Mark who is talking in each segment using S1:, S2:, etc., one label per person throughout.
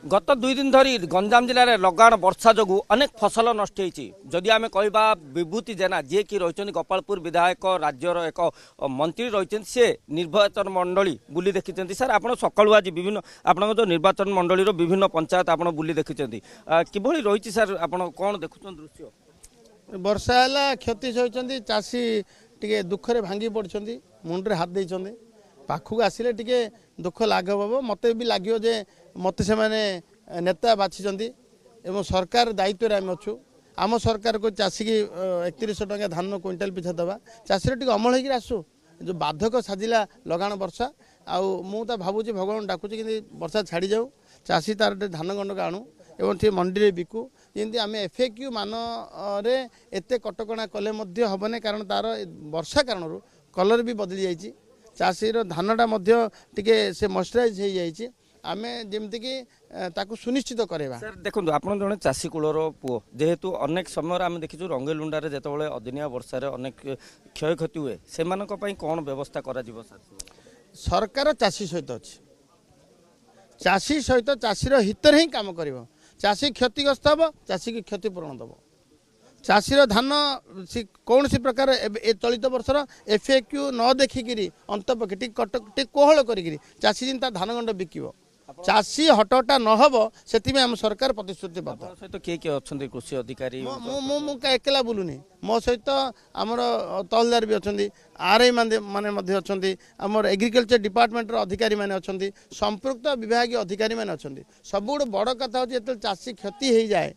S1: गत 2 दिन धरी गंजाम जिले में लगाण वर्षा जो अनेक फसल नष्ट होती आम कह विभूति जेना जी कि रही गोपालपुर विधायक राज्यर एक मंत्री रही सी निर्वाचन मंडली बुली देखी सर आप सकालू आज विभिन्न आप जो निर्वाचन मंडली विभिन्न पंचायत आप बुली देखी किभली रही सर आप कौन देखुं दृश्य
S2: वर्षा है क्षति सही चाषी टे दुखरे भांगी पड़ते मुंडे हाथ देते पाखक आसिले टे दुख लाघव हम मत भी लगे जे मत से नेता बाछी एवं सरकार दायित्व आम अच्छु आम सरकार को चाषी की 3100 टंका धान क्विंटाल पिछा दवा चाषी टे अमल होकर आसू जो बाधक साजिला लगाण वर्षा आउ भावुँ भगवान डाकुची कि वर्षा छाड़ी जाऊ चाषी तार धान गंडक आणु एवं टे मंडी में बिकू जमी आम एफएक्यू मान एत कटकणा कले हेनी कारण तार वर्षा कारण कलर भी बदली जाइए चाषीर धानटा टे से मॉइस्चराइज हो जाइए आम जमीक ताकू सुनिश्चित करवा
S1: सर देखो आप जड़े चाषी कूलर पुओ जेहेतु अनेक समय आम देखीचु रंगेलुंडा जो अदिनिया वर्षार अनेक क्षय क्षति हुए से कौन व्यवस्था करा सर
S2: सरकार चाषी सहित अच्छी चाषी सहित चाषीर हित ही काम कर चाषी क्षतिग्रस्त हम चाषी की क्षतिपूरण दब चाषीर धान कौन सी प्रकार चलित वर्षर एफएक्यू न देखिकी अंतपक्षे टे कोहल करी चाषी जिन धान गंड बिक चाषी हटटा नहब से आम सरकार प्रतिश्रुतिबद्ध
S1: सहित किए किए अच्छा कृषि अधिकारी
S2: एकला बुलूनी मो सहित आमर तहसीलदार भी अच्छा आरआई माने अच्छा आमर एग्रिकल्चर डिपार्टमेंटर अधिकारी माने अच्छा संपृक्त विभाग अधिकारी माने अच्छा सब बड़ कथा हूँ चाषी क्षति हो जाए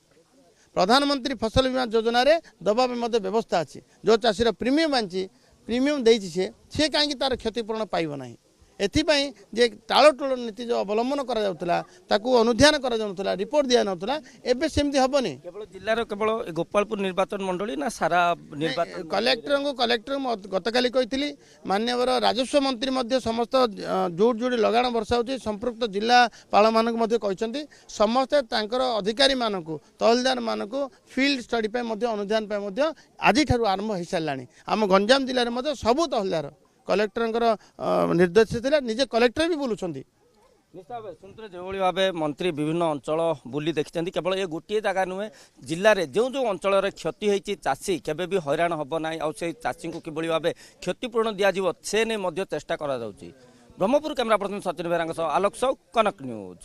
S2: प्रधानमंत्री फसल बीमा योजना रे दबा में व्यवस्था अच्छी जो चाषीर प्रीमियम आनी प्रीमियम देती सी कहीं तार क्षतिपूरण पाइब ना एथिपाई जे टालटोल नीति जो अवलंबन अनुध्यान करा रिपोर्ट दिया नाला एबे सेमती हेनी
S1: केवल जिल्लार केवल गोपालपुर निर्वाचन मंडली ना सारा निर्वाचन
S2: कलेक्टर गतकाली कही माननीय राजस्व मंत्री समस्त जोड़ जोड़ी लगाण वर्षा होती संपृक्त जिलापाल मानक कहते समस्ते अधिकारी मानक तहसीलदार मानक फील्ड स्टडी अनुध्यान आज आरंभ हो सारा आम गंजाम जिले में सबू तहसीलदार कलेक्टर निर्देश थिला निजे कलेक्टर भी बोलुं
S1: शुणुते जो भाव मंत्री विभिन्न अंचल बुली देखी केवल ये गोटे जगह नुहे जिले में जो जो अंचल क्षति होती चाषी केबे भी हैरान हम ना चाषी को किभली भाव क्षतिपूरण दिज्व से नहीं चेष्टा करा ब्रह्मपुर कैमरा पर्सन सचिन बेहरा आलोक सौ कनक न्यूज।